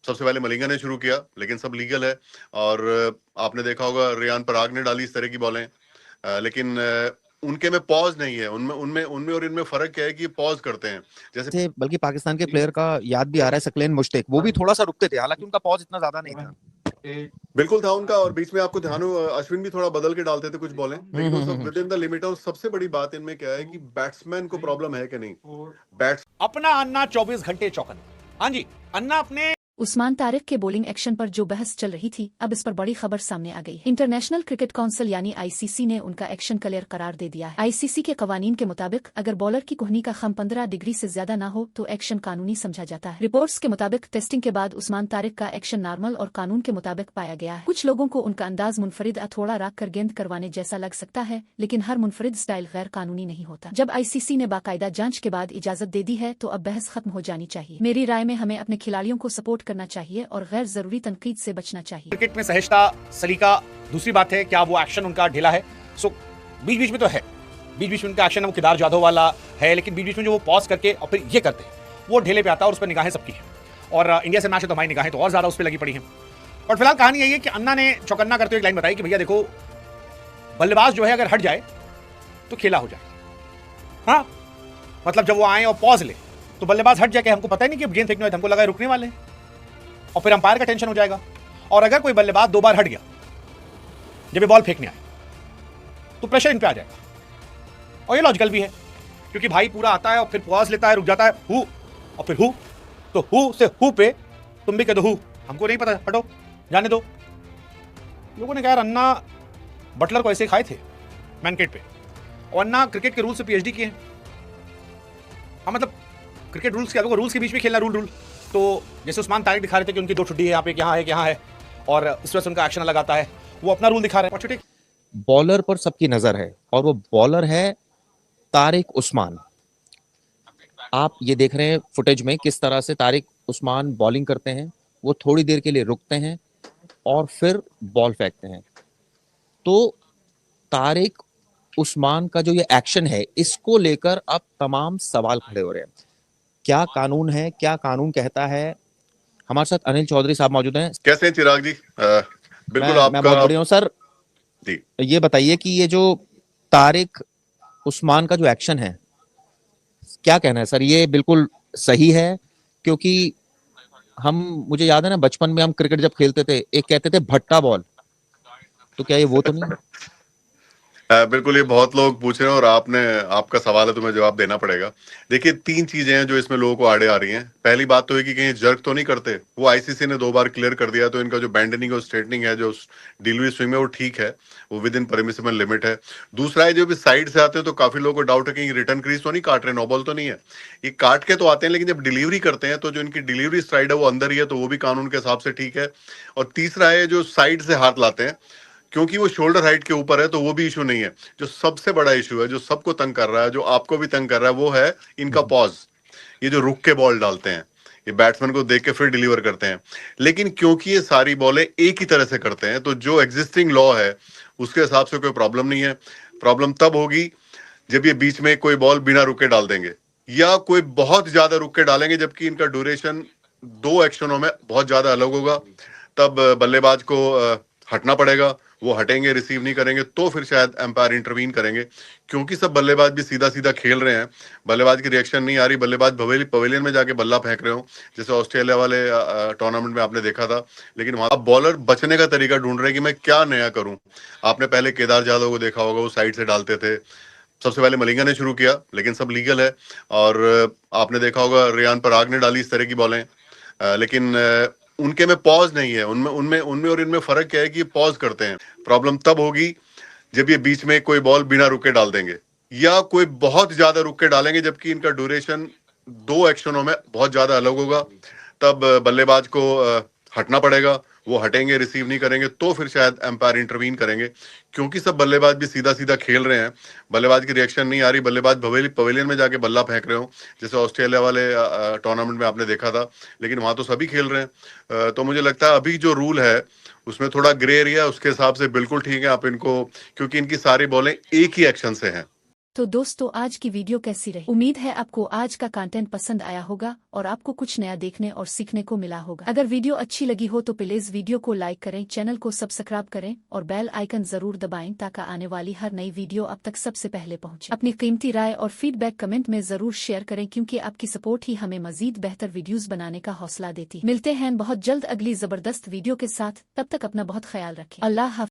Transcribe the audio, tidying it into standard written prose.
सबसे पहले मलिंगा ने शुरू किया, लेकिन सब लीगल है। और आपने देखा होगा रेयान पराग ने डाली इस तरह की बॉलें, लेकिन उनके में पॉज नहीं है। उनमें उनमें उनमें और इनमें फर्क क्या है कि ये पॉज करते हैं जैसे। से बल्कि पाकिस्तान के प्लेयर का याद भी आ रहा है, सकलेन मुश्तिक, वो भी थोड़ा सा रुकते थे, हालांकि उनका पॉज इतना ज्यादा नहीं था। बिल्कुल था उनका, और बीच में आपको ध्यान हो अश्विन भी थोड़ा बदल के डालते थे कुछ बॉलें, लेकिन वो सब विद इन द लिमिट। और सबसे बड़ी बात इनमें क्या है कि बैट्समैन को प्रॉब्लम है कि नहीं। बैट्स अपना अन्ना 24 घंटे चौकन्ना। हाँ जी, अन्ना अपने उस्मान तारिक के बॉलिंग एक्शन पर जो बहस चल रही थी, अब इस पर बड़ी खबर सामने आ गई है। इंटरनेशनल क्रिकेट काउंसिल यानी आईसीसी ने उनका एक्शन क्लियर करार दे दिया है। आईसीसी के कवानीन के मुताबिक अगर बॉलर की कोहनी का खम 15 डिग्री से ज्यादा ना हो तो एक्शन कानूनी समझा जाता है। रिपोर्ट्स के मुताबिक टेस्टिंग के बाद उस्मान तारिक का एक्शन नॉर्मल और कानून के मुताबिक पाया गया है। कुछ लोगों को उनका अंदाज मुनफरिद हथौड़ा रख कर गेंद करवाने जैसा लग सकता है, लेकिन हर मुनफरिद स्टाइल गैर कानूनी नहीं होता। जब आईसीसी ने बाकायदा जांच के बाद इजाजत दे दी है तो अब बहस खत्म हो जानी चाहिए। मेरी राय में हमें अपने खिलाड़ियों को सपोर्ट करना चाहिए और गैर जरूरी तनकीद से बचना चाहिए। क्रिकेट में सहजता, सलीका, दूसरी बात है क्या वो एक्शन उनका ढीला है। सो बीच बीच में तो है, बीच बीच में उनका एक्शन वो केदार जाधव वाला है, लेकिन बीच बीच में जो वो पॉज करके और फिर ये करते हैं वो ढीले पे आता है और उस पर निगाहें सबकी हैं। और इंडिया से मैच है तो हमारी निगाहें तो और ज्यादा उस पर लगी पड़ी हैं। और फिलहाल कहानी यही है कि अन्ना ने चौकन्ना करते हुए एक लाइन बताई कि भैया देखो, बल्लेबाज जो है अगर हट जाए तो खेला हो जाए। हाँ, मतलब जब वो आए और पॉज ले तो बल्लेबाज हट जाए, हमको पता ही नहीं कि गेंद फेंकने वाले, हमको लगा रुकने वाले हैं और फिर अंपायर का टेंशन हो जाएगा। और अगर कोई बल्लेबाज 2 बार हट गया जब ये बॉल फेंकने आए तो प्रेशर इन पे आ जाएगा। और ये लॉजिकल भी है क्योंकि भाई पूरा आता है और फिर पॉज लेता है, रुक जाता है, हु और फिर हु, तो हु से हु पे तुम भी कह दो हु, हमको नहीं पता, हटो, जाने दो। लोगों ने कहा अन्ना बटलर को ऐसे खाए थे मैनकेट पे, और अन्ना क्रिकेट के रूल से पीएचडी किए हैं। हाँ, मतलब क्रिकेट रूल्स के, आपको रूल्स के बीच में खेलना, रूल तो जैसे उस्मान तारिक दिखा रहे थे कि उनकी 2 ठुड्डी है, यहाँ पे यहाँ है, यहाँ है, और इस वजह से उनका एक्शन अलग आता है, वो अपना रूल दिखा रहे हैं। बॉलर पर सबकी नजर है और वो बॉलर है तारिक उस्मान। आप ये देख रहे हैं फुटेज में किस तरह से तारिक उस्मान बॉलिंग करते हैं। वो थोड़ी देर के लिए रुकते हैं और फिर बॉल फेंकते हैं। तो तारिक उस्मान का जो ये एक्शन है, इसको लेकर अब तमाम सवाल खड़े हो रहे हैं। क्या कानून है, क्या कानून कहता है? हमारे साथ अनिल चौधरी साहब मौजूद हैं। कैसे हैं चिराग जी? बिल्कुल मैं बहुत बढ़िया हूँ सर जी। ये बताइए कि ये जो तारिक उस्मान का जो एक्शन है, क्या कहना है सर? ये बिल्कुल सही है? क्योंकि मुझे याद है ना, बचपन में हम क्रिकेट जब खेलते थे, एक कहते थे भट्टा बॉल, तो क्या ये वो तो नहीं है? बिल्कुल, ये बहुत लोग पूछ रहे हैं और आपका सवाल है तो मैं जवाब देना पड़ेगा। देखिए, 3 चीजें हैं जो इसमें लोगों को आड़े आ रही हैं। पहली बात तो है कि कहीं जर्क तो नहीं करते। वो आईसीसी ने 2 बार क्लियर कर दिया, तो इनका जो बैंडनिंग और स्ट्रेटनिंग है, जो डिलीवरी स्विंग में, वो ठीक है, वो विद इन परमिसिबल लिमिट है। दूसरा है, जो भी साइड से आते हैं तो काफी लोगों को डाउट है कि रिटर्न क्रीज तो नहीं काट रहे, नो बॉल तो नहीं है। ये काट के तो आते हैं, लेकिन जब डिलीवरी करते हैं तो जो इनकी डिलीवरी स्ट्राइड है वो अंदर ही है, तो वो भी कानून के हिसाब से ठीक है। और तीसरा है, जो साइड से हाथ लाते हैं, क्योंकि वो शोल्डर हाइट के ऊपर है, तो वो भी इशू नहीं है। जो सबसे बड़ा इशू है, जो सबको तंग कर रहा है, जो आपको भी तंग कर रहा है, वो है इनका पॉज। ये जो रुक के बॉल डालते हैं, ये बैट्समैन को देख के फिर डिलीवर करते हैं। लेकिन क्योंकि ये सारी बॉलें एक ही तरह से करते हैं, तो जो एग्जिस्टिंग लॉ है उसके हिसाब से कोई प्रॉब्लम नहीं है। प्रॉब्लम तब होगी जब ये बीच में कोई बॉल बिना रुके डाल देंगे, या कोई बहुत ज्यादा रुक के डालेंगे, जबकि इनका ड्यूरेशन 2 एक्शनों में बहुत ज्यादा अलग होगा। तब बल्लेबाज को हटना पड़ेगा, वो हटेंगे, रिसीव नहीं करेंगे, तो फिर शायद एम्पायर इंटरवीन करेंगे। क्योंकि सब बल्लेबाज भी सीधा सीधा खेल रहे हैं, बल्लेबाज की रिएक्शन नहीं आ रही, बल्लेबाज पवेलियन में जाके बल्ला फेंक रहे हो, जैसे ऑस्ट्रेलिया वाले टूर्नामेंट में आपने देखा था। लेकिन वहां अब बॉलर बचने का तरीका ढूंढ रहे हैं कि मैं क्या नया करूं। आपने पहले केदार जाधव को देखा होगा, वो साइड से डालते थे। सबसे पहले मलिंगा ने शुरू किया, लेकिन सब लीगल है। और आपने देखा होगा रेयान पराग ने डाली इस तरह की बॉलें, लेकिन उनके में पॉज नहीं है। उनमें उनमें उनमें और इनमें फर्क क्या है कि ये पॉज करते हैं। प्रॉब्लम तब होगी जब ये बीच में कोई बॉल बिना रुके डाल देंगे, या कोई बहुत ज्यादा रुक के डालेंगे, जबकि इनका ड्यूरेशन 2 एक्शनों में बहुत ज्यादा अलग होगा। तब बल्लेबाज को हटना पड़ेगा, वो हटेंगे, रिसीव नहीं करेंगे, तो फिर शायद एम्पायर इंटरवीन करेंगे। क्योंकि सब बल्लेबाज भी सीधा सीधा खेल रहे हैं, बल्लेबाज की रिएक्शन नहीं आ रही, बल्लेबाज पवेलियन में जाके बल्ला फेंक रहे हो, जैसे ऑस्ट्रेलिया वाले टूर्नामेंट में आपने देखा था। लेकिन वहां तो सभी खेल रहे हैं। तो मुझे लगता है अभी जो रूल है उसमें थोड़ा ग्रे एरिया, उसके हिसाब से बिल्कुल ठीक है। आप इनको, क्योंकि इनकी सारी बॉलें एक ही एक्शन से हैं। तो दोस्तों आज की वीडियो कैसी रही? उम्मीद है आपको आज का कंटेंट पसंद आया होगा और आपको कुछ नया देखने और सीखने को मिला होगा। अगर वीडियो अच्छी लगी हो तो प्लीज वीडियो को लाइक करें, चैनल को सब्सक्राइब करें और बेल आइकन जरूर दबाएं ताकि आने वाली हर नई वीडियो अब तक सबसे पहले पहुंचे। अपनी कीमती राय और फीडबैक कमेंट में जरूर शेयर करें क्योंकि आपकी सपोर्ट ही हमें मजीद बेहतर वीडियोज बनाने का हौसला देती है। मिलते हैं बहुत जल्द अगली जबरदस्त वीडियो के साथ, तब तक अपना बहुत ख्याल रखें। अल्लाह हाफ़िज़।